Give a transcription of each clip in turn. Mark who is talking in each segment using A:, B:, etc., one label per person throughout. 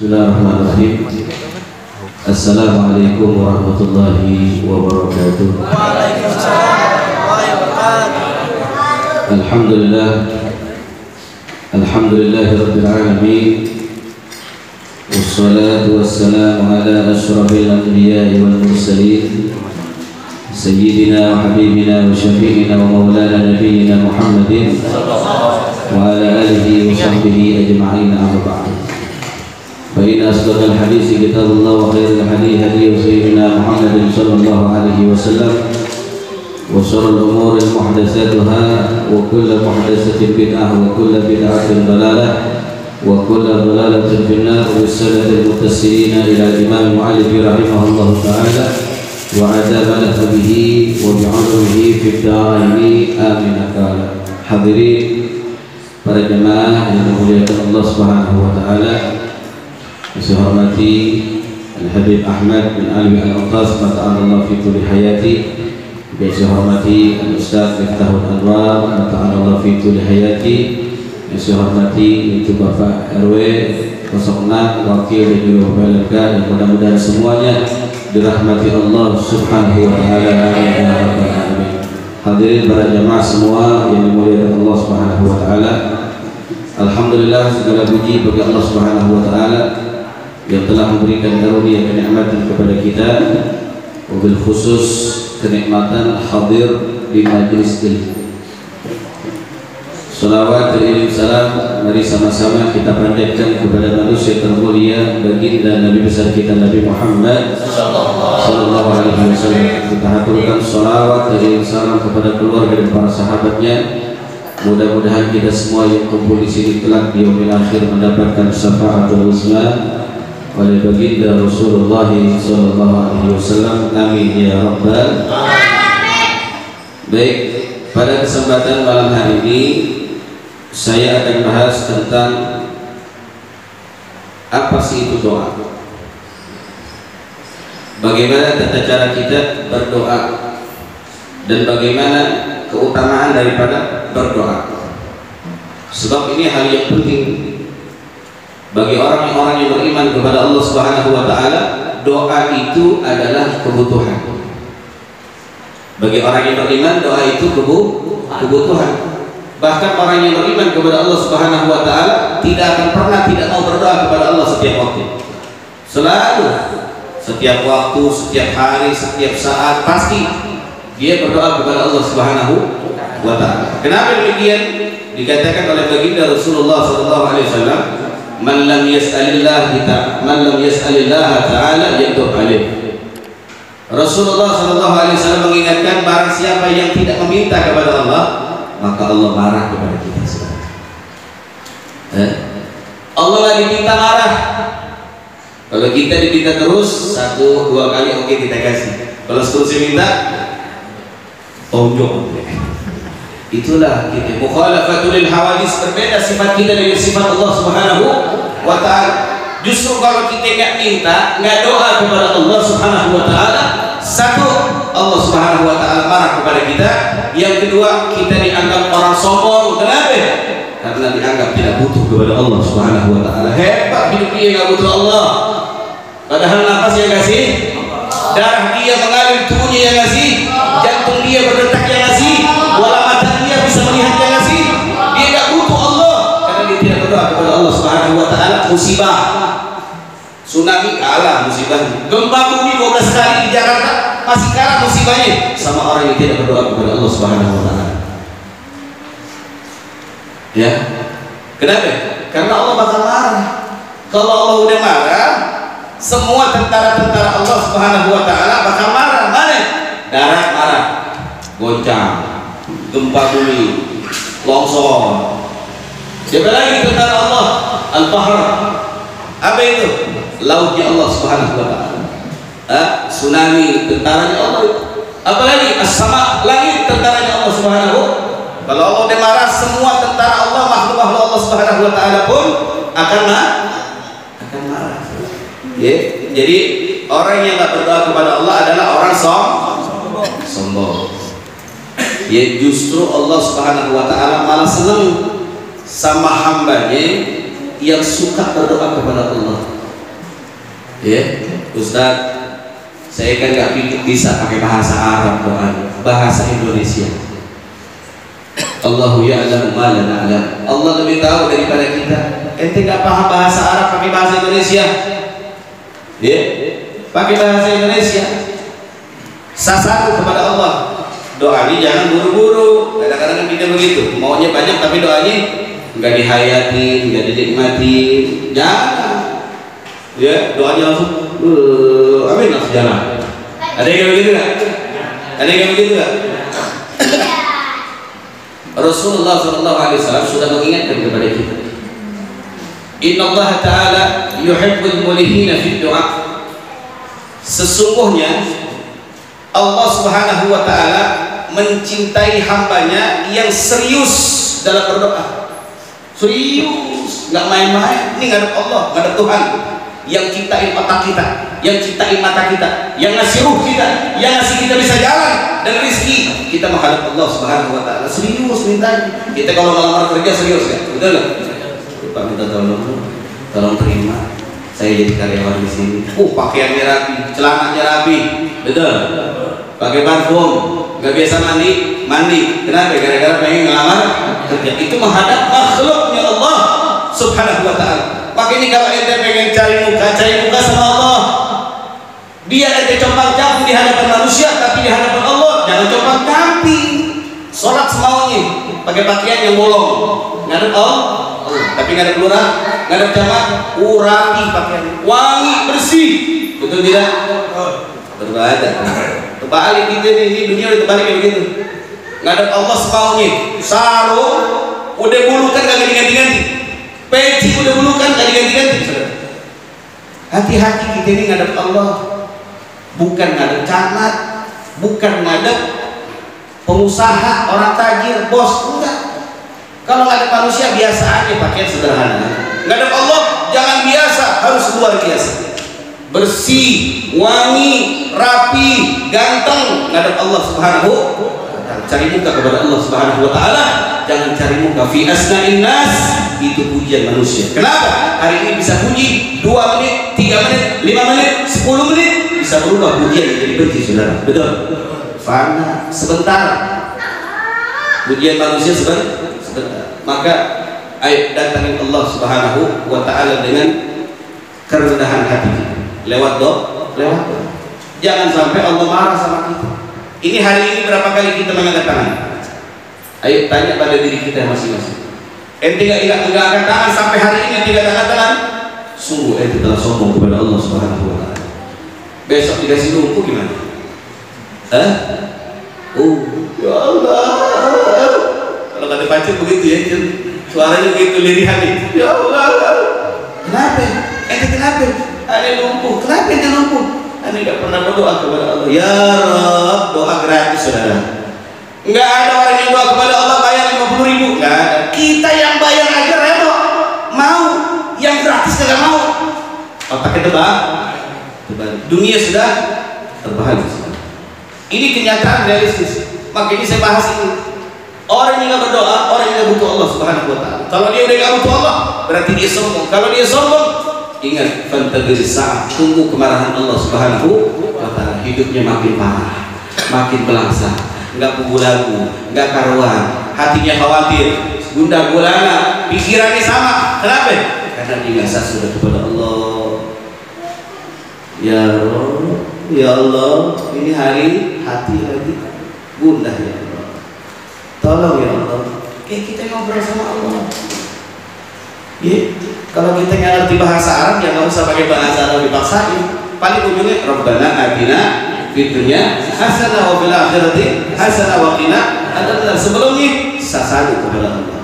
A: Bismillahirrahmanirrahim. Assalamualaikum warahmatullahi wabarakatuh.
B: Waalaikumsalam warahmatullahi wabarakatuh.
A: Alhamdulillah. Alhamdulillahirabbil alamin. Wassalatu wassalamu ala asyrafil anbiya'i wal mursalin. Sayyidina wa habibina wa syafi'ina wa maulana nabiyyina Muhammadin wa ala alihi wa sahbihi ajma'in, amma ba'd. Fa inna asdaqal hadits kitabullah wa khairul hadi hadi sayyidina Muhammadin sallallahu alaihi wasallam wa sharral umuri muhdatsatuha wa kullu muhdatsatin bid'ah wa kullu bid'atin dalalah wa kullu dalalatin finnar. Wa sallallahu muttasilina ila imam mu'allif rahimahullahu ta'ala wa adabana bihi wa bi'ulumihi fid darain amin. Hadirin para jemaah yang dimuliakan Allah Subhanahu wa taala, saya hormati Al-Habib Ahmad bin Ali Al-Attas, mata'anallah fi tuli hayati. Saya hormati Al-Ustaz Miftahul Anwar, mata'anallah fi tuli hayati. Saya hormati itu Bapak RW 06 wakil dan juga Bapak LK, yang mudah-mudahan semuanya dirahmati Allah Subhanahu wa taala. Amin ya rabbal alamin. Hadirin para jemaah semua yang dimuliakan Allah Subhanahu wa taala, alhamdulillah, segala puji bagi Allah Subhanahu wa taala yang telah memberikan karunia kenikmatan kepada kita, wabil khusus kenikmatan hadir di majlis ilmu. Salawat dan ilim salam mari sama-sama kita panjatkan kepada manusia termulia baginda Nabi besar kita Nabi Muhammad sallallahu alaihi wasallam. Kita haturkan salawat dan ilim salam kepada keluarga dan para sahabatnya. Mudah-mudahan kita semua yang kumpul di sini kelak di yaumil akhir mendapatkan syafaatul uzma oleh baginda Rasulullah sallallahu alaihi wasallam. Amin ya rabbal alamin. Baik, pada kesempatan malam hari ini saya akan bahas tentang apa sih itu doa. Bagaimana tata cara kita berdoa dan bagaimana keutamaan daripada berdoa. Sebab ini hal yang penting bagi orang-orang yang beriman kepada Allah Subhanahu wa taala. Doa itu adalah kebutuhan. Bagi orang yang beriman, doa itu kebutuhan. Bahkan orang yang beriman kepada Allah Subhanahu wa taala tidak akan pernah tidak mau berdoa kepada Allah setiap waktu. Selalu, setiap waktu, setiap hari, setiap saat pasti dia berdoa kepada Allah Subhanahu wa taala. Kenapa demikian? Dikatakan oleh baginda Rasulullah sallallahu alaihi wasallam, man lam yas'alillah ta'ala yad'u alaih. Rasulullah sallallahu alaihi wasallam mengingatkan, barang siapa yang tidak meminta kepada Allah, maka Allah marah kepada kita semua. Allah nggak diminta marah. Kalau kita diminta terus 1-2 kali oke kita kasih. Kalau seterusnya minta tonjok. Itulah kita mukhalafatul hawadis, berbeda sifat kita dengan sifat Allah Subhanahu wa taala. Justru kalau kita nggak minta, nggak doa kepada Allah Subhanahu wa taala, satu, Allah Subhanahu wa taala marah kepada kita. Yang kedua, kita dianggap orang sombong. Kenapa? Karena dianggap tidak butuh kepada Allah Subhanahu wa taala. Hebat hidup dia nggak butuh Allah. Padahal nafas yang ngasih, darah dia mengalir tubuhnya yang ngasih, jantung dia berdetak yang ngasih, wala mata dia bisa melihat yang ngasih. Dia nggak butuh Allah karena dia tidak berdoa kepada Allah Subhanahu wa taala. Musibah, tsunami kalah musibahnya. Gempa bumi 12 kali di Jakarta masih kalah musibahnya sama orang yang tidak berdoa kepada Allah Subhanahu wa taala. Ya. Kenapa? Karena Allah bakal marah. Kalau Allah udah marah, semua tentara-tentara Allah Subhanahu wa taala bakal marah. Mana? Darat marah, goncang, gempa bumi, longsor. Siapa lagi tentara Allah? Al-Bahr. Apa itu? Lautnya Allah Subhanahu wa taala. Tsunami, tentaranya Allah itu. Apalagi as-sama, langit, tentaranya Allah Subhanahu. Kalau Allah udah marah, semua tentara Allah, makhluk-makhluk Allah Subhanahu wa taala pun akan marah. Ya, jadi orang yang tak berdoa kepada Allah adalah orang sombong. Ya, justru Allah Subhanahu wa taala malah senang sama hambanya yang suka berdoa kepada Allah. Ya, Ustaz, saya kan nggak bisa pakai bahasa Arab doanya, bahasa Indonesia. Allahu ya'lamu ma la na'lam. Allah lebih tahu daripada kita. Ente nggak paham bahasa Arab, pakai bahasa Indonesia. Ya, pakai bahasa Indonesia. Sasar kepada Allah. Doanya jangan buru-buru. Kadang-kadang kita begitu, maunya banyak tapi doanya nggak dihayati, nggak dinikmati. Jangan. Ya, doanya langsung amin, langsung jalan. Ada yang begitu nggak? Ada yang begitu nggak? Rasulullah SAW sudah mengingatkan kepada kita. Inna Allah Ta'ala yuhibbul mulihina fi du'a. Sesungguhnya Allah Subhanahu wa Ta'ala mencintai hambanya yang serius dalam berdoa. Serius, nggak main-main. Ini ngadep Allah, ngadep Tuhan yang ciptain otak kita, yang ciptain mata kita, yang ngasih ruh kita, yang ngasih kita bisa jalan dan rezeki. Kita menghadap Allah Subhanahu wa Ta'ala serius minta. Kita kalau melamar kerja serius kan? Betul nggak? Pak minta tolong terima. Saya jadi karyawan di sini. Pakaiannya rapi, celananya rapi. Betul. Pakai parfum, nggak biasa mandi. Kenapa? Gara-gara pengen ngelamar kerja. Itu menghadap makhluknya Allah Subhanahu wa Ta'ala. Maka ini kalau ente pengen cari muka sama Allah. Biar ente compang-camping di hadapan manusia, tapi di hadapan Allah jangan compang-camping. Sholat semaunya, pakai pakaian yang bolong. Ngadep Allah, tapi ngadep lurah, ngadep jamaah, rapi pakaiannya, wangi, bersih. Betul tidak? Berbeda. Terbalik kita ini dunia udah terbalik kayak begitu. Ngadep Allah semaunya, sarung udah bulukan kagak diganti-ganti. Peci udah bulukan gak diganti-ganti. Hati-hati kita ini ngadep Allah, bukan ngadep camat, bukan ngadep pengusaha, orang tajir, bos, enggak. Kalau ngadep manusia biasa aja, pakaian sederhana. Ngadep Allah jangan biasa, harus luar biasa. Bersih, wangi, rapi, ganteng. Ngadep Allah Subhanahu wa Ta'ala. Cari muka kepada Allah Subhanahu wa Ta'ala. Jangan cari muka fi asna'in nas. Itu pujian manusia. Kenapa? Hari ini bisa puji 2 menit, 3 menit, 5 menit, 10 menit bisa berubah pujian jadi benci, saudara. Betul? Fana sebentar. Pujian manusia sebentar. Maka ayo datangin Allah Subhanahu wa Ta'ala dengan kerendahan hati kita. Lewat doa. Jangan sampai Allah marah sama kita. Ini hari ini berapa kali kita mengangkat tangan? Ayo tanya pada diri kita masing-masing. Ente tidak angkat tangan sampai hari ini tidak angkat tangan, sungguh ente telah sombong kepada Allah Subhanahu wa Ta'ala. Besok dikasih lumpuh gimana? Ya Allah. Kalau kata pacar begitu ya, suaranya begitu lirihan nih. Ya Allah. Kenapa? Ente kenapa? Ada lumpuh. Kenapa ente lumpuh? Ente tidak pernah berdoa kepada Allah. Ya Rabb, doa gratis, saudara. Enggak ada orang yang doa kepada Allah bayar 50.000. Enggak ada. Kita yang bayar aja rela, mau yang gratis kagak mau. Otaknya terbalik. Dunia sudah terbalik. Ini kenyataan realistis. Maka ini saya bahas ini. Orang yang nggak berdoa, orang yang nggak butuh Allah Subhanahu wa Ta'ala. Kalau dia udah nggak butuh Allah, berarti dia sombong. Kalau dia sombong, ingat, fantagir saat tunggu kemarahan Allah Subhanahu wa Ta'ala. Hidupnya makin parah, makin belangsa. Nggak pugu lagu, nggak karuan, hatinya khawatir, gundah gulana, pikirannya sama. Kenapa? Karena dia nggak sudah kepada Allah. Ya Allah, ya Allah, ini hari hati lagi gundah ya Allah. Tolong ya Allah. Kita ngobrol sama Allah. Ya, kalau kita nggak ngerti bahasa Arab, ya nggak usah pakai bahasa Arab dipaksain. Paling ujungnya Rabbana atina fid dunya hasanah wa fil akhirati hasanah wa qina adzabannar. Sebelumnya sasadu kepada Allah.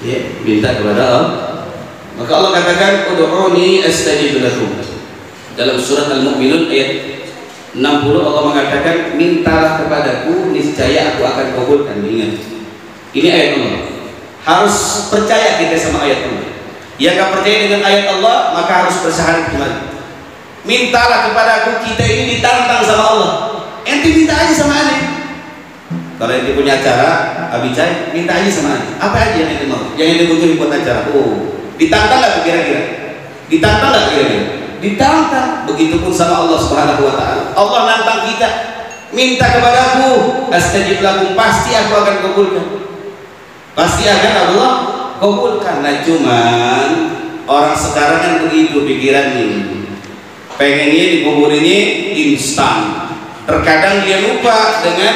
A: Ya, minta kepada Allah. Maka Allah katakan ud'uni astajib lakum. Dalam surat Al-Mu'minun ayat 60 Allah mengatakan mintalah kepadaku niscaya aku akan kabulkan. Ingat. Ini ayat Allah. Harus percaya kita sama ayat Allah. Yang enggak percaya dengan ayat Allah maka harus bersyahadat kembali. Mintalah kepadaku, kita ini ditantang sama Allah. Ente minta aja sama ane. Kalau ente punya acara, abicai, minta aja sama ane. Apa aja yang ente mau? Yang ente butuhin buat acara. Ditantang nggak kira-kira? Ditantang nggak kira-kira? Ditantang. Begitupun sama Allah Subhanahu wa taala. Allah nantang kita, minta kepadaku, astajib lakum, pasti aku akan kabulkan. Pasti akan Allah kabulkan. Nah, cuman orang sekarang kan begitu pikirannya. Pengennya dikuburinnya instan. Terkadang dia lupa dengan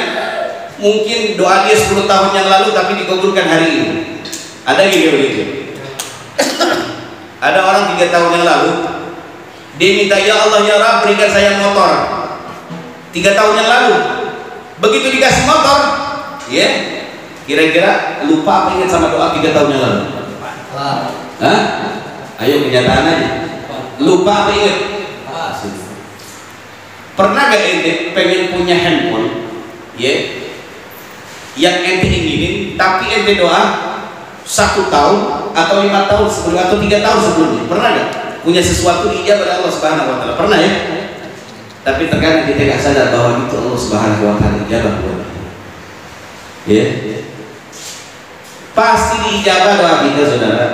A: mungkin doa dia 10 tahun yang lalu tapi dikabulkan hari ini. Ada gitu begitu. Ada orang 3 tahun yang lalu dia minta, ya Allah ya Rabb berikan saya motor. 3 tahun yang lalu begitu dikasih motor, ya kira-kira lupa apa ingat sama doa 3 tahun yang lalu? Hah? Ayo kenyataan aja. Lupa apa ingat? Pernah gak ente pengen punya handphone, ya, yang ente inginin, tapi ente doa 1 tahun atau 5 tahun sebelum atau 3 tahun sebelumnya? Pernah gak punya sesuatu diijabah oleh Allah Subhanahu wa taala? Pernah ya? Tapi terkadang kita gak sadar bahwa itu Allah Subhanahu wa taala ijabah buat kita. Ya, pasti diijabah doa kita, saudara.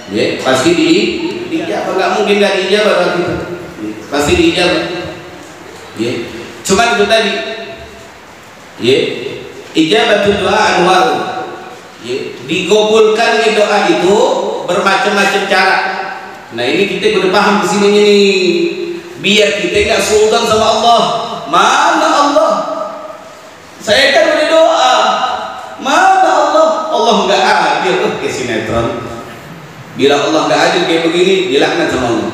A: Ya, pasti diijabah. Gak mungkin gak diijabah doa kita. Pasti diijabah. Ya, cuma itu tadi. Ya, ijabatul doa anwar. Ya, digabulkan doa itu bermacam-macam cara. Nah, ini kita udah paham di sini nih. Biar kita nggak sultan sama Allah. Mana Allah? Saya kan udah doa. Mana Allah? Allah nggak adil. Ke sinetron. Bila Allah nggak adil kayak begini, dilaknat sama Allah.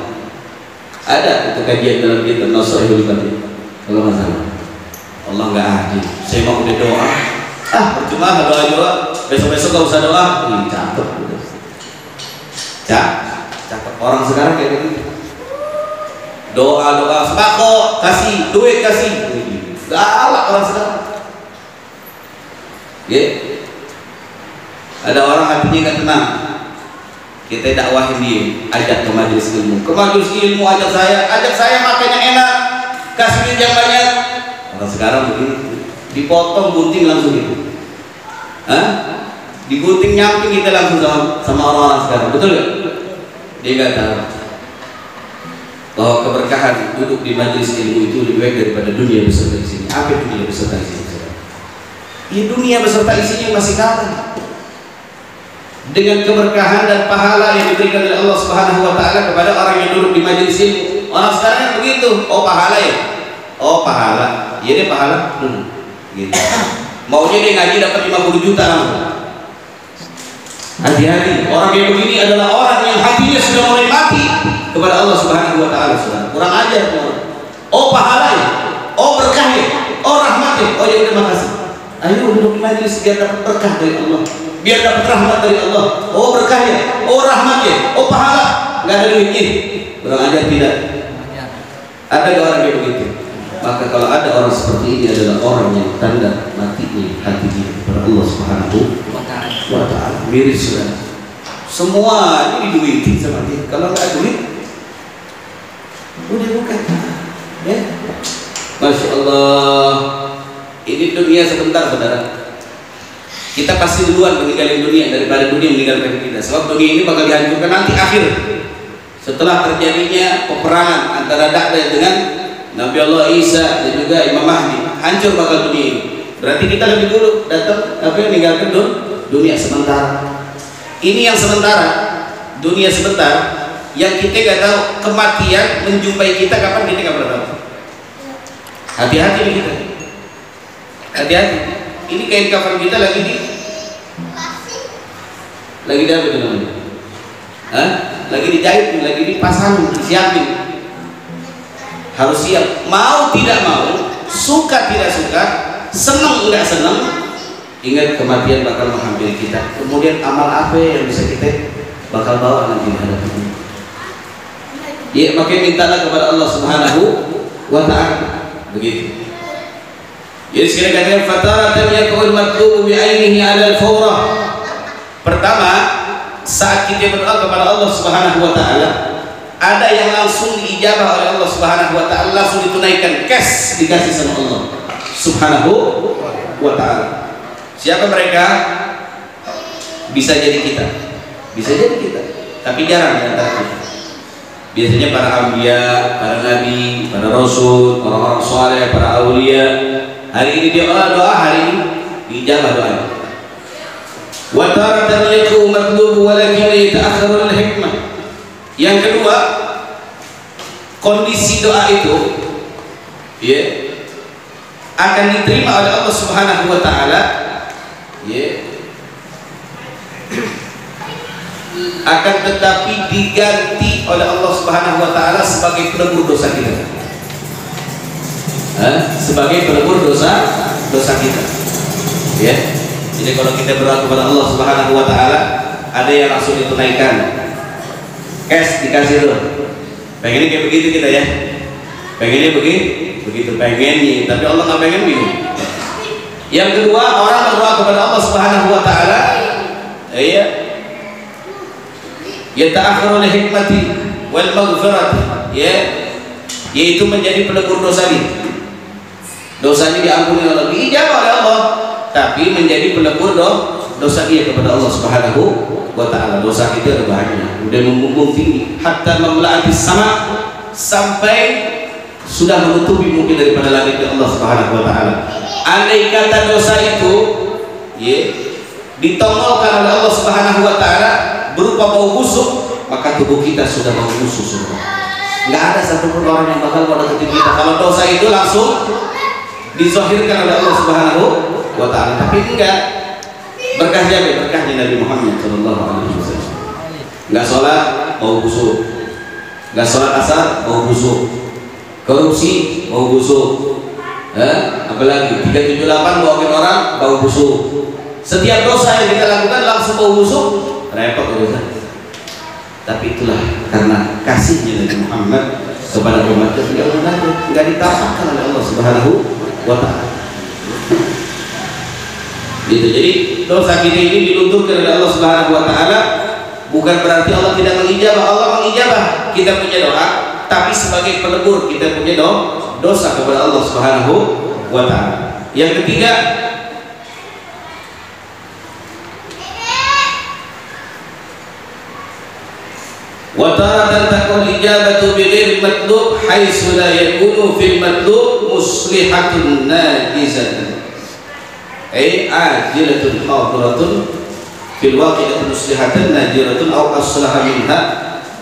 A: Ada itu kajian dalam kitab Nasihatul Fatih. Kalau masalah Allah nggak adil, saya mau udah doa, percuma doa, besok-besok gak usah doa. Ini cakep, cakep orang sekarang kayak gitu. Doa sembako kasih, duit kasih, galak orang sekarang. Ya, ada orang hatinya nggak tenang. Kita dakwahin dia, ajak ke majelis ilmu, ajak saya makanya enak. Kasih duit yang banyak. Orang sekarang begini, dipotong gunting langsung gitu. Digunting nyamping kita langsung sama orang-orang sekarang. Betul gak? Dia gak tahu bahwa keberkahan duduk di majelis ilmu itu lebih baik daripada dunia beserta isinya. Apa dunia beserta isinya? Ya, dunia beserta isinya masih kalah dengan keberkahan dan pahala yang diberikan oleh Allah Subhanahu wa taala kepada orang yang duduk di majelis ilmu. Orang sekarang kan begitu, oh pahala ya, oh pahala, iya deh pahala, gitu. Maunya dia ngaji dapat 50 juta langsung. Hati-hati, orang yang begini adalah orang yang hatinya sudah mulai mati kepada Allah Subhanahu wa taala. Kurang ajar orang. Oh pahala ya, oh berkah ya, oh rahmat ya, oh ya udah makasih. Ayo duduk di majelis biar dapat berkah dari Allah, biar dapat rahmat dari Allah. Oh berkah ya, oh rahmat ya, oh pahala. Nggak ada duitnya, kurang ajar tidak. Ada orang yang begitu. Maka kalau ada orang seperti ini adalah orang yang tanda matinya hatinya kepada Allah Subhanahu wa taala. Miris sudah. Semua ini diduitin sama dia. Kalau nggak duit, udah bukan. Ya. Masya Allah. Ini dunia sebentar, saudara. Kita pasti duluan meninggalkan dunia daripada dunia meninggalkan kita. Sebab dunia ini bakal dihancurkan nanti akhir. Setelah terjadinya peperangan antara Da'dah dengan Nabi Allah Isa dan juga Imam Mahdi, hancur bakal dunia ini. Berarti kita lebih dulu datang meninggalkan dunia sementara. Ini yang sementara, dunia sebentar, yang kita nggak tahu kematian menjumpai kita kapan, kita nggak pernah tahu. Hati-hati nih kita, hati-hati. Ini kain kafan kita lagi di apa itu namanya? Lagi dijahit, lagi dipasang, disiapin. Harus siap, mau tidak mau, suka tidak suka, senang tidak senang, ingat kematian bakal menghampiri kita. Kemudian amal apa yang bisa kita bakal bawa nanti menghadapi ini? Ya, makanya mintalah kepada Allah Subhanahu wa taala. Begitu. Jadi sekali katakan fataratan yaqul matlubu bi ainihi 'ala al-fawrah. Pertama, saat kita berdoa kepada Allah Subhanahu wa taala, ada yang langsung diijabah oleh Allah Subhanahu wa taala, langsung ditunaikan, cash dikasih sama Allah Subhanahu wa taala. Siapa mereka? Bisa jadi kita. Bisa jadi kita, tapi jarang di antara kita. Biasanya para anbiya, para nabi, para rasul, orang-orang saleh, para aulia. Hari ini dia doa, hari ini dijawab doanya. Wa taratan yakunu matlubu walakin yata'akhkharu al-hikmah. Yang kedua, kondisi doa itu ya akan diterima oleh Allah Subhanahu wa taala ya, akan tetapi diganti oleh Allah Subhanahu wa taala sebagai pelebur dosa kita. Sebagai pelebur dosa kita. Ya. Jadi kalau kita berdoa kepada Allah Subhanahu wa taala, ada yang langsung ditunaikan. Cash dikasih loh. Pengennya kayak begitu kita ya. Pengennya begitu pengennya, tapi Allah nggak pengen bingung. Yang kedua, orang berdoa kepada Allah Subhanahu wa taala, ya, yata'akhkharu al-hikmati wal maghfirati, ya, yaitu menjadi pelebur dosa dia. Dosanya diampuni oleh Allah, diijabah oleh Allah, tapi menjadi pelebur dosa dia kepada Allah Subhanahu wa taala. Dosa kita ada banyak, udah membumbung tinggi, hatta memla'atis sama, sampai sudah menutupi mungkin daripada langit Allah Subhanahu wa taala. Andai kata dosa itu ya ditongolkan oleh Allah Subhanahu wa taala berupa bau busuk, maka tubuh kita sudah bau busuk semua. Nggak ada satupun orang yang bakal mendekati kita kalau dosa itu langsung dizahirkan oleh Allah Subhanahu wa taala. Tapi enggak, berkahnya Nabi Muhammad sallallahu alaihi wasallam. Enggak salat bau busuk, enggak salat asar bau busuk, korupsi bau busuk, apalagi 378 bawain orang bau busuk. Setiap dosa yang kita lakukan langsung bau busuk, repot urusan. Tapi itulah karena kasihnya Nabi Muhammad kepada umatnya, enggak ditampakkan oleh Allah Subhanahu wa taala. Gitu. Jadi dosa kita ini dilunturkan oleh Allah Subhanahu wa taala, bukan berarti Allah tidak mengijabah. Allah mengijabah kita punya doa, tapi sebagai pelebur kita punya dosa kepada Allah Subhanahu wa taala. Yang ketiga, wa taratan takun ijabatu bighairi matlub haitsu la yakunu fil matlub muslihatun najizatun. Ajilatun hadiratun fil waqi'ati muslihatan najiratun aw aslaha minha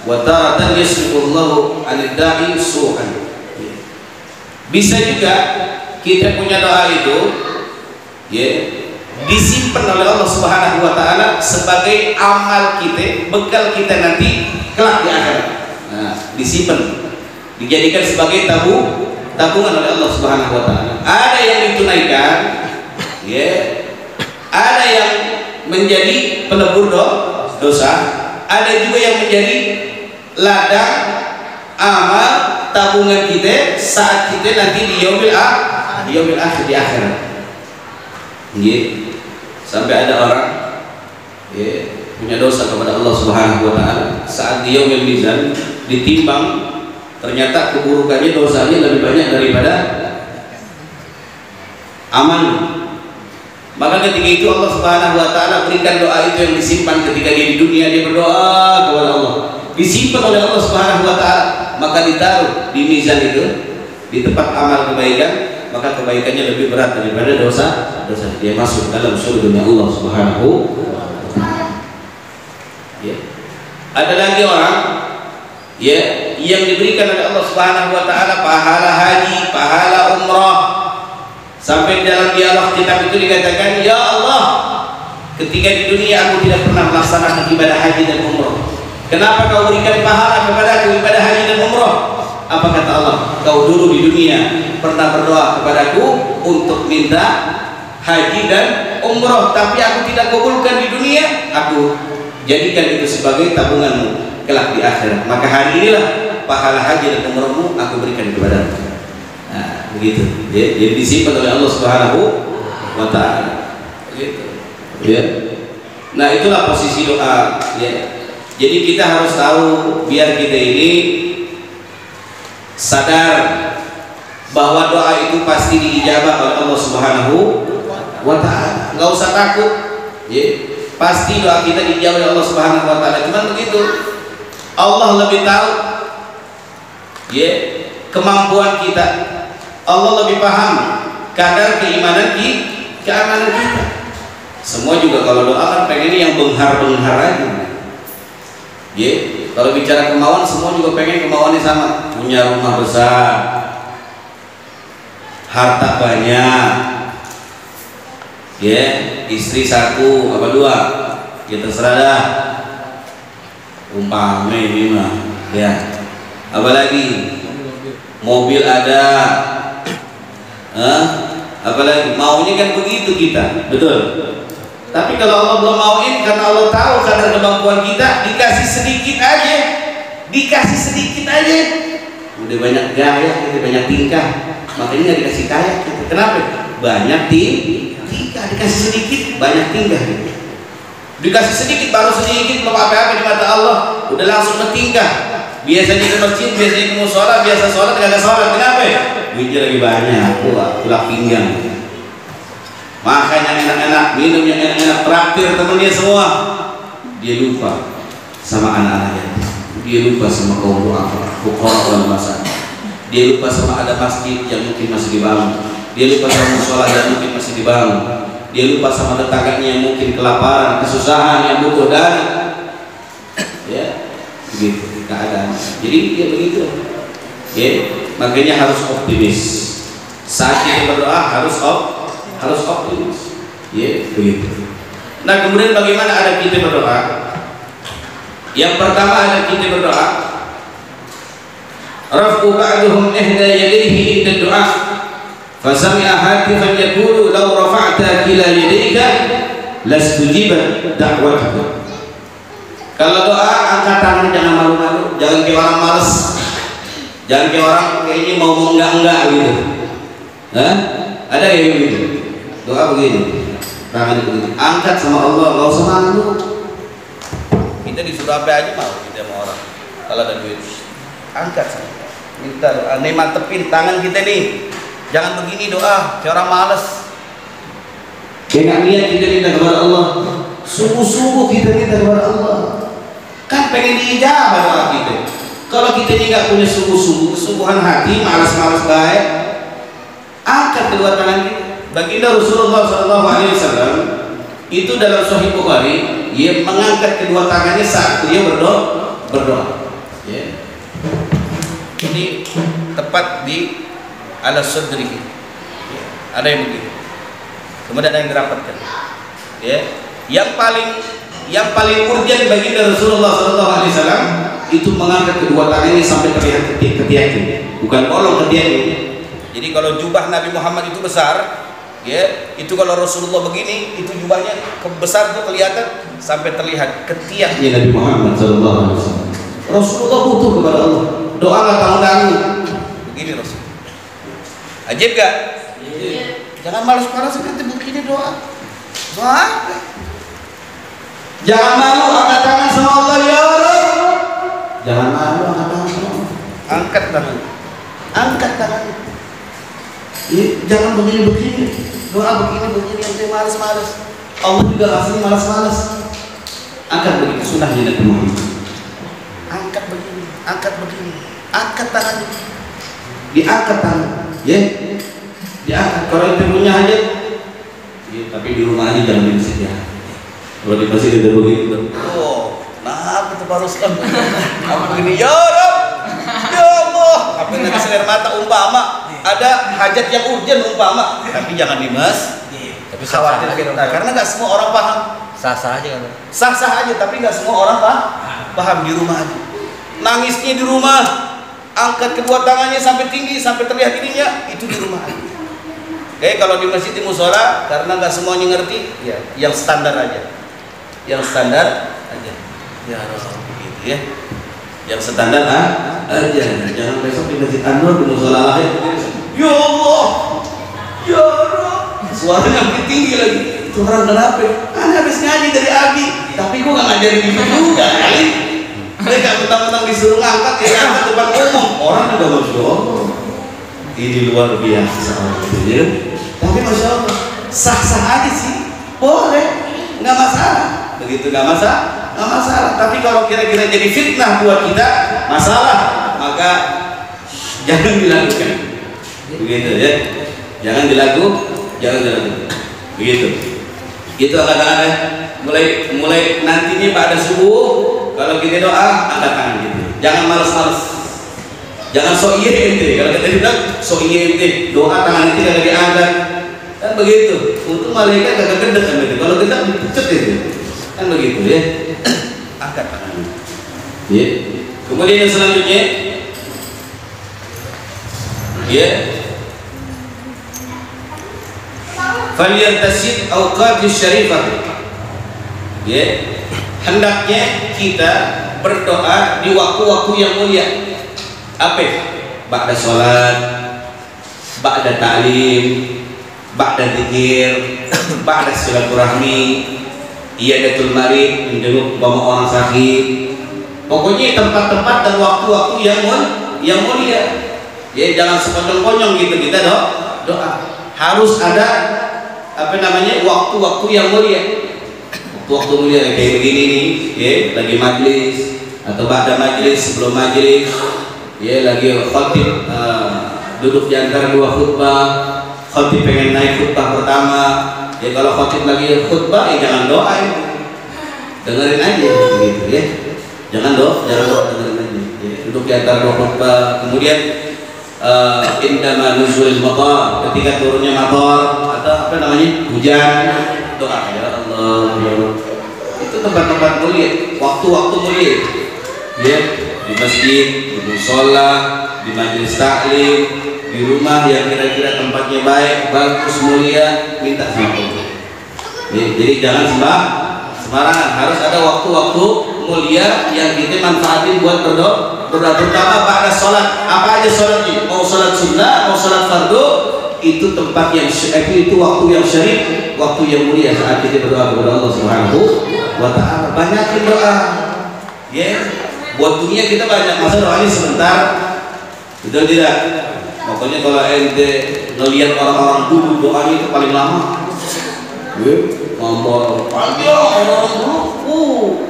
A: wa taratan yasrifullahu anid-da'i su'an. Bisa juga kita punya doa itu ya disimpan oleh Allah Subhanahu wa taala sebagai amal kita, bekal kita nanti kelak di akhirat. Nah, disimpan, dijadikan sebagai tabungan oleh Allah Subhanahu wa taala. Ada yang ditunaikan, ya, ada yang menjadi pelebur dosa, ada juga yang menjadi ladang amal tabungan kita saat kita nanti di yaumil akhir, di akhirat. Sampai ada orang punya dosa kepada Allah Subhanahu wa taala, saat di yaumil mizan ditimbang, ternyata keburukannya, dosanya lebih banyak daripada amal. Maka ketika itu Allah Subhanahu wa taala berikan doa itu yang disimpan ketika dia di dunia, dia berdoa kepada Allah, disimpan oleh Allah Subhanahu wa taala, maka ditaruh di mizan itu, di tempat amal kebaikan, maka kebaikannya lebih berat daripada dosa dia masuk dalam surga Allah Subhanahu wa taala. Ya. Ada lagi orang ya yang diberikan oleh Allah Subhanahu wa taala pahala haji, pahala umrah. Sampai dalam dialog kitab itu dikatakan, ya Allah, ketika di dunia aku tidak pernah melaksanakan ibadah haji dan umrah. Kenapa kau berikan pahala kepada aku ibadah haji dan umrah? Apa kata Allah? Kau dulu di dunia pernah berdoa kepadaku untuk minta haji dan umrah, tapi aku tidak kabulkan di dunia. Aku jadikan itu sebagai tabunganmu kelak di akhirat. Maka hari inilah pahala haji dan umrahmu aku berikan kepadamu. Nah, begitu. Jadi disimpan oleh Allah Subhanahu wa taala. Gitu. Ya. Nah, itulah posisi doa, ya. Jadi kita harus tahu biar kita ini sadar bahwa doa itu pasti diijabah oleh Allah Subhanahu wa taala. Enggak usah takut. Ya. Pasti doa kita dijawab oleh Allah Subhanahu wa taala. Cuman begitu, Allah lebih tahu Ya, kemampuan kita. Allah lebih paham kadar keimanan keamanan kita. Semua juga kalau doa kan pengennya yang benghar-benghar aja. Ya, kalau bicara kemauan semua juga pengen kemauannya sama, punya rumah besar, harta banyak, ya, istri 1 apa 2, ya terserah dah. Umpama ini mah, ya. Apalagi mobil ada, apalagi maunya kan begitu kita, betul. Tapi kalau Allah belum mauin, karena Allah tahu kadar kemampuan kita, dikasih sedikit aja, udah banyak gaya, kita banyak tingkah, makanya nggak dikasih kaya. Kenapa? Banyak tingkah, dikasih sedikit, banyak tingkah. Dikasih sedikit, baru sedikit, belum apa-apa di mata Allah, udah langsung bertingkah. Biasanya ke masjid, biasanya ke musola, biasa sholat, tidak ada sholat. Kenapa? Duitnya lagi banyak, tulak pinggang. Makan yang enak-enak, minum yang enak-enak, traktir temennya semua. Dia lupa sama anak-anaknya, dia lupa sama kaum du'afa, fuqara wal masakin. Dia lupa sama ada masjid yang mungkin masih dibangun, dia lupa sama musola yang mungkin masih dibangun, dia lupa sama tetangganya yang mungkin kelaparan, kesusahan, yang butuh dana. Ya, begitu keadaan. Jadi dia begitu. Ya, makanya harus optimis. Saat kita berdoa harus optimis. Ya, begitu. Nah, kemudian bagaimana ada kita berdoa? Yang pertama ada kita berdoa, rafu ba'duhum ihda yadayhi inda du'a fa sami'a hatifan yaqulu law rafa'ta kila yadayka lastujibat da'watuka. Kalau doa angkat tangan, jangan malu-malu, jangan kayak orang males, jangan kayak orang kayaknya mau enggak gitu. Ada kayak gitu. Doa begini, tangan begini, angkat sama Allah, nggak usah malu. Kita disuruh apa aja mau kita sama orang. Kalau ada duit, angkat sama Allah. Minta doa, nih mantepin tangan kita nih. Jangan begini doa, kayak orang males. Kayak niat kita minta kepada Allah, sungguh-sungguh kita minta kepada Allah. Kan pengen diijabah doa kita. Kalau kita ini nggak punya sungguh-sungguh, kesungguhan hati, malas-malas baik, angkat kedua tangan kita. Baginda Rasulullah SAW itu dalam Sahih Bukhari, ia mengangkat kedua tangannya saat dia berdoa. Ya. Ini tepat di ala sadri. Ya. Ada yang begitu. Kemudian ada yang dirapatkan. Ya. Yang paling urgent baginda Rasulullah SAW itu mengangkat kedua tangannya sampai terlihat ketiaknya, bukan bolong ketiaknya. Jadi kalau jubah Nabi Muhammad itu besar, ya, itu kalau Rasulullah begini, itu jubahnya besar tuh kelihatan sampai terlihat ketiaknya Nabi Muhammad SAW. Rasulullah butuh kepada Allah, doa nggak tanggung-tanggung. Begini Rasul. Ajib gak? Jangan malas-malas nanti begini doa. Doa. Jangan malu angkat tangan sama Allah, ya Allah. Jangan malu angkat tangan sama Allah. Angkat tangan. Angkat tangan. Jangan begini-begini. Doa begini-begini yang saya malas-malas. Allah juga rasanya malas-malas. Angkat begini, sunahnya Nabi Muhammad. Angkat begini, angkat begini, angkat tangannya. Diangkat tangan, ya. Diangkat. Kalau itu punya hajat, ya, tapi di rumah aja jangan di masjid ya. Kalau di masjid itu begitu. Oh, nah itu baru sekali. Apa begini? Ya Rabb, ya Allah. Apa yang nanti selir mata umpama ada hajat yang urgent umpama, tapi jangan di masjid. Tapi khawatir kita, karena nggak semua orang paham.
B: Sah-sah aja kan?
A: Sah-sah aja, tapi nggak semua orang paham di rumah aja. Nangisnya di rumah, angkat kedua tangannya sampai tinggi, sampai terlihat ininya, itu di rumah aja. Kayak kalau di masjid, di musola, karena nggak semuanya ngerti, ya, yang standar aja. Yang standar aja. Ya Rasul, gitu ya. Yang standar aja. Jangan besok di masjid Anwar, di musola lain. Ya Allah, ya Rabb. Suaranya lebih tinggi lagi. Itu orang kenapa? Anda habis ngaji dari Abi, tapi gua nggak ngajarin itu juga kali. Mereka mentang-mentang disuruh ngangkat, ya ngangkat depan umum. Orang juga Masya Allah. Ini luar biasa, gitu ya. Tapi Masya Allah, sah-sah aja sih, boleh, nggak masalah. Begitu nggak masalah. Tapi kalau kira-kira jadi fitnah buat kita, masalah. Maka jangan dilakukan. Begitu ya. Jangan dilakukan. Begitu. Itu kadang-kadang mulai nantinya pada subuh kalau kita doa angkat tangan gitu. Jangan malas-malas. Jangan sok iya ente. Kalau kita bilang sok iya ente, doa tangan ente kagak diangkat. Kan begitu. Untuk malaikat kagak gendek kan begitu. Kalau gendek dipecut itu. Kan begitu ya. Angkat tangannya. Ya. Kemudian yang selanjutnya ya. Falyantasid awqatis syarifah. Ya. Hendaknya kita berdoa di waktu-waktu yang mulia. Apa? Ba'da sholat, ba'da ta'lim, ba'da zikir, ba'da silaturahmi, iyadatul marid, menjenguk orang sakit. Pokoknya tempat-tempat dan waktu-waktu yang mulia. Ya, jangan sekonyong-konyong gitu kita doa. Harus ada waktu-waktu yang mulia. Waktu mulia kayak begini nih, ya, lagi majlis atau ba'da majlis, sebelum majlis. Ya, lagi khatib duduk di antara dua khutbah, khatib pengen naik khutbah pertama. Ya, kalau khatib lagi khutbah ya jangan doa ya. Dengerin aja gitu ya. Jangan doa dengerin aja. Ya, duduk di antara dua khutbah. Kemudian indama nuzulil matar, ketika turunnya matar atau hujan, doa ya Allah ya Allah. Itu tempat-tempat mulia, waktu-waktu mulia. Ya, di masjid, di mushola, di majelis taklim, di rumah yang kira-kira tempatnya baik, bagus, mulia, minta sama Allah. Ya, jadi jangan sembarangan, harus ada waktu-waktu mulia yang kita manfaatin buat berdoa. Terutama pada sholat. Apa aja sholatnya? Mau sholat sunnah, mau sholat fardu, itu tempat yang itu waktu yang syarif, waktu yang mulia saat kita berdoa kepada Allah Subhanahu wa Ta'ala. Banyakin doa. Ya. Buat dunia kita banyak, masa doanya sebentar, betul tidak? Pokoknya kalau ente ngelihat orang-orang dulu doanya itu paling lama. Ngomong panjang orang dulu,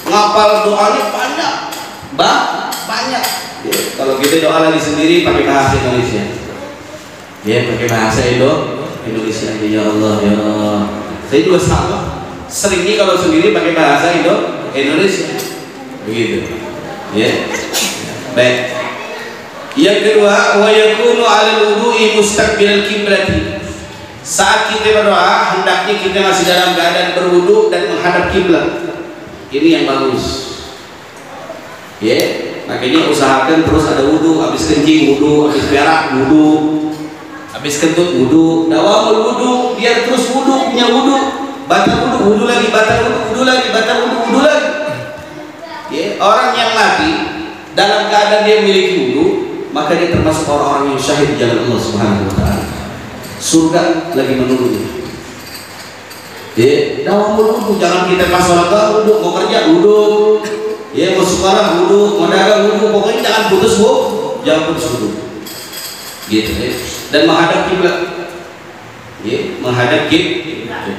A: ngapal doanya banyak. Ya, kalau kita doa lagi sendiri pakai bahasa Indonesia, ya pakai bahasa Indonesia aja ya Allah ya Allah. Saya juga sama, seringnya kalau sendiri pakai bahasa Indonesia. Begitu ya. Baik, yang kedua, wa yakunu 'alal wudu'i mustaqbilal qiblati. Saat kita berdoa hendaknya kita masih dalam keadaan berwudu dan menghadap kiblat. Ini yang bagus ya. Makanya usahakan terus ada wudu, habis kencing wudu, habis berak wudu, habis kentut wudu, dawamul wudu, biar terus wudu, punya wudu, batal wudu lagi, batal wudu lagi, batal wudu lagi. Ya, orang yang mati dalam keadaan dia memiliki wudu, maka dia termasuk orang-orang yang syahid di jalan Allah Subhanahu wa Ta'ala. Surga lagi menunggunya. Ya, dawamul wudu, jangan kita pas sholat wudu, mau kerja wudu, ya mau sekolah wudu, mau dagang wudu, pokoknya jangan putus wudu. Gitu ya. Dan menghadap kiblat. Ya, menghadap kiblat.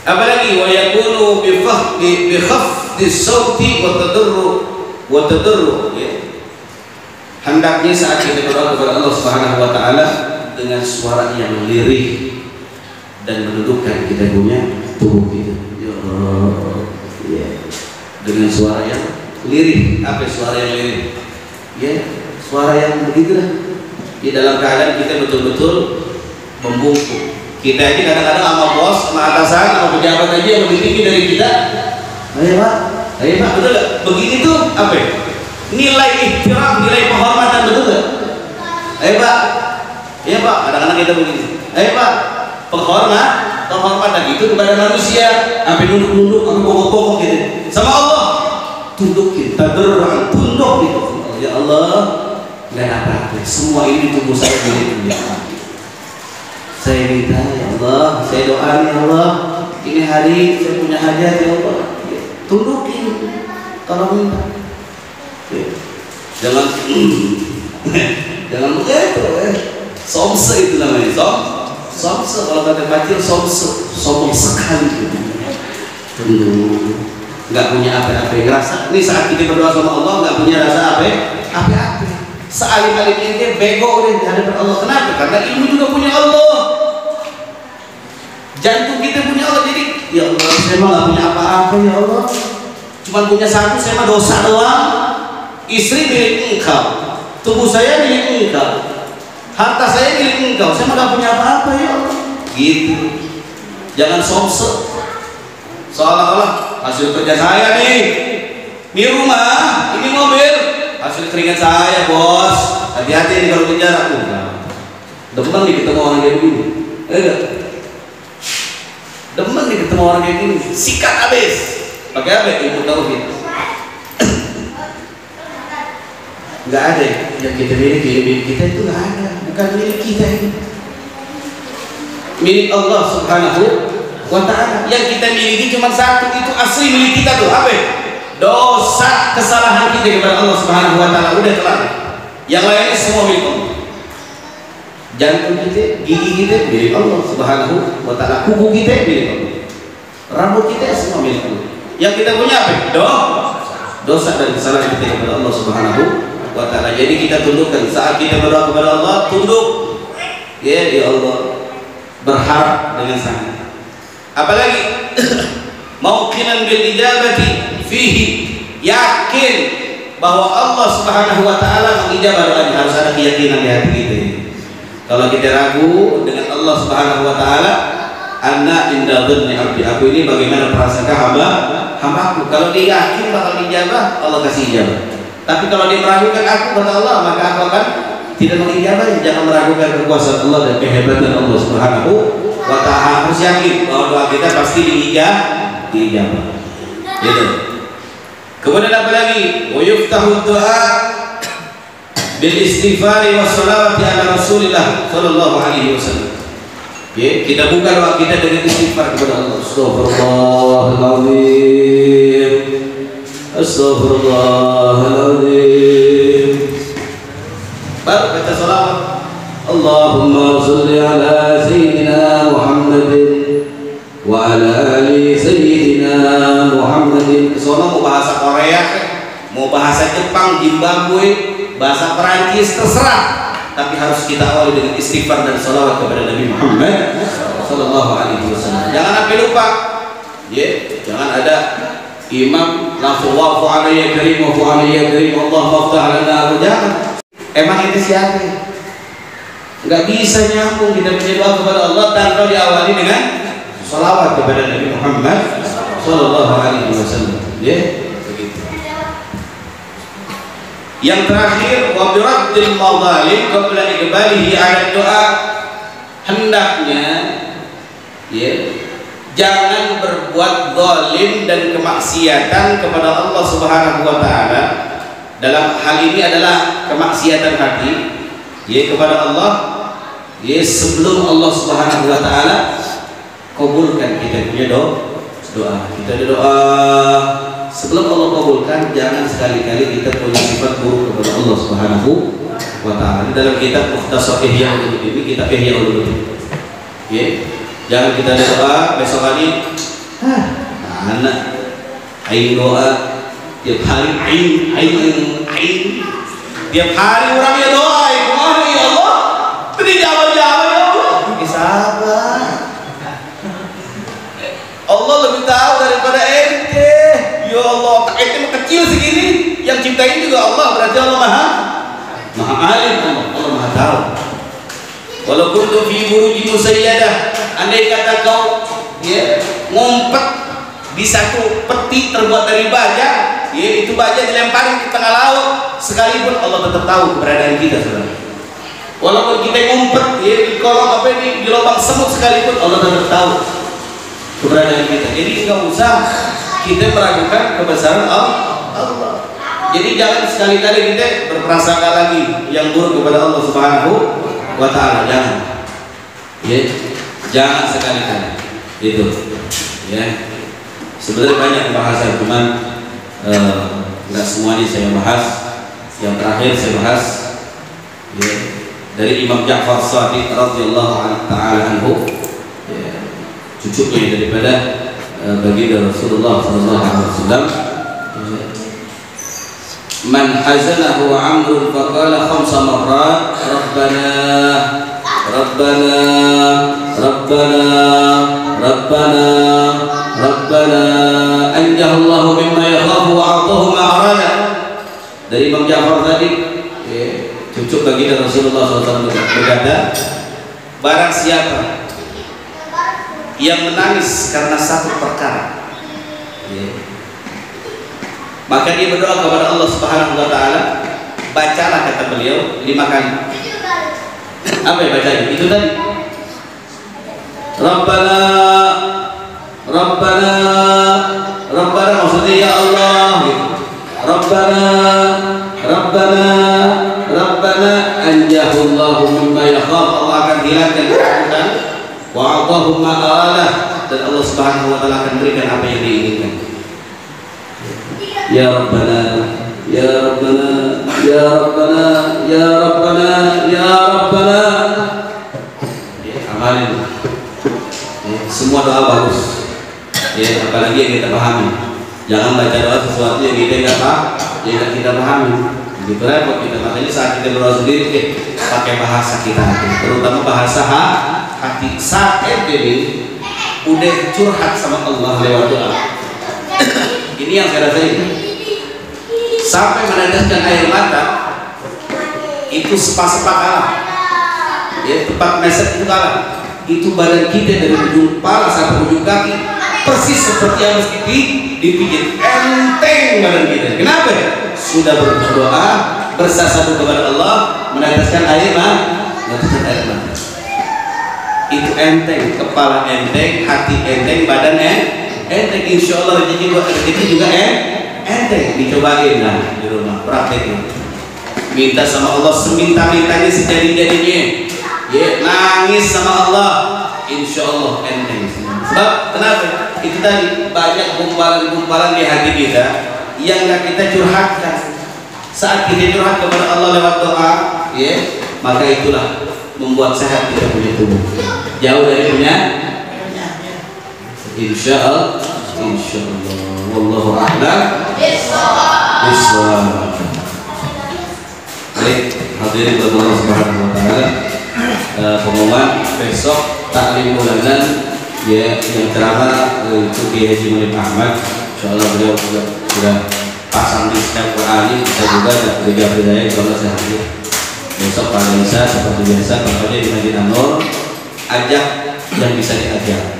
A: Apalagi wa yakunu bi khafdi sauti wa tadarru ya. Hendaknya saat kita berdoa kepada Allah Subhanahu wa Ta'ala dengan suara yang lirih dan mendudukkan kita punya tubuh kita. Ya Allah. Ya. Dengan suara yang lirih. Apa suara yang lirih? Ya, suara yang begitulah. Di dalam keadaan kita betul-betul membungkuk. Kita aja kadang-kadang sama bos, sama atasan, sama pejabat aja yang lebih tinggi dari kita. Ayo pak, betul gak? Begini tuh apa ya? Nilai ihtiram, nilai penghormatan, betul gak? Ayo pak, iya pak, kadang-kadang kita begini. Ayo pak, penghormatan itu kepada manusia. Sampai nunduk-nunduk, sampai pokok-pokok gitu. Sama Allah, tundukin, tadarru'an, tunduk gitu. Ya Allah, nggak apa-apa. Semua ini tubuh saya milik ya Allah. Saya minta ya Allah, saya doa ya Allah, ini hari saya punya hajat ya Allah, tundukin kalau minta. Jangan begitu somse itu namanya, somse kalau kata kecil, sombong sekali gitu. Nggak punya apa-apa, ngerasa ini saat kita berdoa sama Allah nggak punya rasa apa-apa.
C: Sealim-alim ini bego di hadapan Allah. Kenapa? Karena ilmu juga punya Allah. Jantung kita punya Allah. Jadi ya Allah, saya mah gak punya apa-apa ya Allah. Cuma punya satu, saya mah dosa doang. Istri milik engkau, tubuh saya milik engkau, harta saya milik engkau. Saya mah gak punya apa-apa ya Allah. Gitu. Jangan somse. Seolah-olah hasil kerja saya nih. Ini rumah, ini mobil, hasil keringat saya bos. Hati-hati nih kalau penjara. Demen nih ketemu orang kayak begini. Demen nih ketemu orang kayak gini. Sikat habis. Pakai apa? Ilmu tauhid. Nggak ada yang kita miliki. Milik kita itu nggak ada. Bukan milik kita ini. Milik Allah Subhanahu wa ta'ala. Yang kita miliki cuma satu, itu asli milik kita tuh. Apa? Dosa kesalahan kita kepada Allah Subhanahu wa ta'ala udah telah. Yang lainnya semua milik Allah. Jantung kita, gigi kita milik Allah Subhanahu wa ta'ala. Kuku kita milik Allah. Rambut kita semua milik Allah. Yang kita punya apa? Dosa dan kesalahan kita kepada Allah Subhanahu wa ta'ala. Jadi kita tundukkan saat kita berdoa kepada Allah, tunduk ya di Allah, berharap dengan sangat. Apalagi mauqinan bil ijabati fihi, yakin bahwa Allah Subhanahu wa ta'ala mengijabah doanya. Harus ada keyakinan di hati kita. Kalau kita ragu dengan Allah Subhanahu wa ta'ala, anna inda dhanni abdi, aku ini bagaimana prasangka hambaku. Kalau dia yakin bakal dijabah, Allah kasih ijabah. Tapi kalau dia meragukan aku kepada Allah, maka aku akan tidak mengijabah. Jangan meragukan kekuasaan Allah dan kehebatan Allah Subhanahu wa ta'ala. Harus yakin bahwa doa kita pasti diijabah. Gitu. Kemudian apa lagi? Wa yuftahu du'a bil istighfari wa sholawati ala Rasulillah sallallahu alaihi wasallam. Ya, kita buka doa kita dengan istighfar kepada Allah. Astaghfirullahaladzim, astaghfirullahaladzim. Baru baca sholawat. Allahumma sholli ala sayyidina Muhammadin wa ala ali sayyidina Muhammadin. Soalnya mau bahasa Korea, mau bahasa Jepang, Zimbabwe, bahasa Perancis, terserah. Tapi harus kita awali dengan istighfar dan sholawat kepada Nabi Muhammad sallallahu alaihi wasallam. Jangan sampai lupa. Jangan ada imam langsung wa'fu alayya karim wa'fu alayya karim Allah maftah lana. Jangan. Emang itu siapa? Enggak bisa nyambung kita berdoa kepada Allah tanpa diawali dengan sholawat kepada Nabi Muhammad sallallahu alaihi wasallam. Begitu. Yang terakhir, wa biraddil madzalim qabla iqbalihi 'ala doa, hendaknya jangan berbuat zalim dan kemaksiatan kepada Allah Subhanahu wa ta'ala. Dalam hal ini adalah kemaksiatan hati kepada Allah sebelum Allah Subhanahu wa ta'ala kabulkan kita punya doa. Kita doa sebelum Allah kabulkan, jangan sekali-kali kita punya sifat buruk kepada Allah Subhanahu wa ta'ala. Dalam kitab Mukhtasar Ihya Ulumuddin, kitab Ihya Ulumuddin, jangan kita doa besok hari anak aing doa tiap hari aing tiap hari orang ya doa ya Allah beri jawab ya Allah. Sabar, Allah lebih tahu daripada ente. Ya Allah, tak ente kecil segini, yang ciptain juga Allah, berarti Allah maha alim, Allah maha tahu. Walau kuntu fi burujin musayyadah, andai kata kau ngumpet di satu peti terbuat dari baja, itu baja dilemparin ke tengah laut, sekalipun Allah tetap tahu keberadaan kita, saudara. Walaupun kita ngumpet di kolong di lubang semut sekalipun, Allah tetap tahu keberadaan kita. Jadi nggak usah kita meragukan kebesaran Allah. Jadi jangan sekali-kali kita berprasangka lagi yang buruk kepada Allah Subhanahu wa ta'ala. Jangan sekali-kali itu. Sebenarnya banyak pembahasan, cuman nggak semuanya saya bahas. Yang terakhir saya bahas dari Imam Ja'far Shadiq radhiyallahu ta'ala anhu, cucunya daripada baginda Rasulullah sallallahu alaihi wasallam.
A: man hazanahu amrun faqala khamsa marrat rabbana rabbana rabbana rabbana rabbana anjahallahu mimma yakhafu wa a'tahu ma arada. Dari Imam Ja'far tadi, cucu baginda Rasulullah SAW berkata, barang siapa yang menangis karena satu perkara, maka dia berdoa kepada Allah Subhanahu wa taala, bacalah kata beliau 5 kali. Apa yang bacanya? Itu tadi. Rabbana Rabbana Rabbana, maksudnya ya Allah gitu. Rabbana Rabbana Rabbana anjahullahu mimma yakhaf, Allah akan hilangkan ketakutan, wa a'tahu ma aradah, dan Allah Subhanahu wa taala akan berikan apa yang diinginkan. Ya Rabbana ya Rabbana ya Rabbana ya Rabbana ya Rabbana. Amalin. Semua doa bagus. Apalagi yang kita pahami. Jangan baca doa sesuatu yang kita nggak paham, yang nggak kita pahami. Gitu repot kita. Makanya saat kita berdoa sendiri, pakai bahasa kita hati, terutama bahasa hati. Saat ini udah curhat sama Allah lewat doa. Ini yang saya rasain. Sampai meneteskan air mata, itu sepa-sepa kalah. Tempat meset itu kalah. Itu badan kita dari ujung kepala sampai ujung kaki persis seperti yang mesti dipijit, enteng badan kita. Kenapa? Sudah berdoa, bersasadu kepada Allah, meneteskan air mata. Itu enteng, kepala enteng, hati enteng, badan enteng. Insya Allah rezeki juga enteng. Dicobain lah di rumah, praktekin. Minta sama Allah seminta-mintanya sejadi-jadinya. Nangis sama Allah, insya Allah enteng. Sebab kenapa? Itu tadi banyak gumpalan-gumpalan di hati kita yang gak kita curhatkan. Saat kita curhat kepada Allah lewat doa, maka itulah membuat sehat kita punya tubuh, jauh dari punya. Insya Allah, wallahu a'lam bishawab. Baik, hadirin Allah Subhanahu wa taala. Pengumuman besok taklim bulanan yang ceramah itu Kiai Haji Munib Ahmad. Insyaallah beliau juga sudah pasang di setiap Quran. Saya juga dan Gereja Hidayah insyaallah saya hadir. Besok pada Isa seperti biasa tempatnya di Masjid An-Nur. Ajak yang bisa diajak.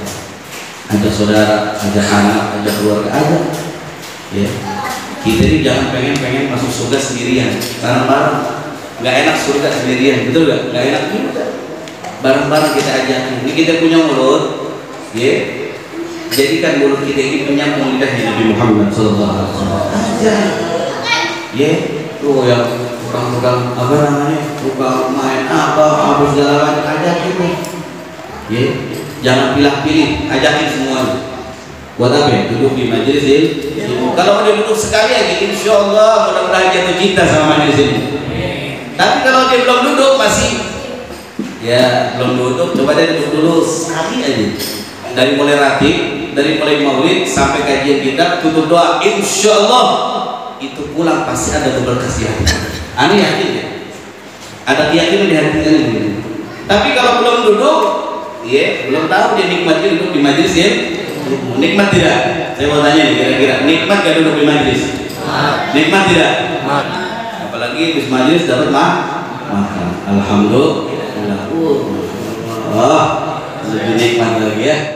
A: Ajak saudara, ajak anak, ajak keluarga, ajak. Kita ini jangan pengen masuk surga sendirian, bareng-bareng. Nggak enak surga sendirian, betul nggak? Nggak enak juga. Bareng-bareng kita ajakin. Ini kita punya mulut, jadikan mulut kita ini menyambung lidahnya Nabi Muhammad SAW. Tuh yang tukang apa namanya, tukang main apa segala macam, ajakin tuh. Jangan pilih-pilih, ajakin semuanya. Buat apa? Duduk di majelis ilmu. Kalau udah duduk sekali aja, insya Allah mudah-mudahan jatuh cinta sama majelis ini. Tapi kalau dia belum duduk masih belum duduk, coba dia duduk dulu sekali aja. Dari mulai ratib, dari mulai maulid sampai kajian kita, tutup doa, insya Allah itu pulang pasti ada keberkasihan. Aneh yakin ya? Ada keyakinan di hati ini. Tapi kalau belum duduk, belum tahu dia nikmatnya duduk di majelis nikmat tidak? Saya mau tanya nih, kira-kira nikmat gak duduk di majelis? Nikmat tidak? Apalagi di majelis dapat makan. Alhamdulillah. Lebih nikmat lagi ya.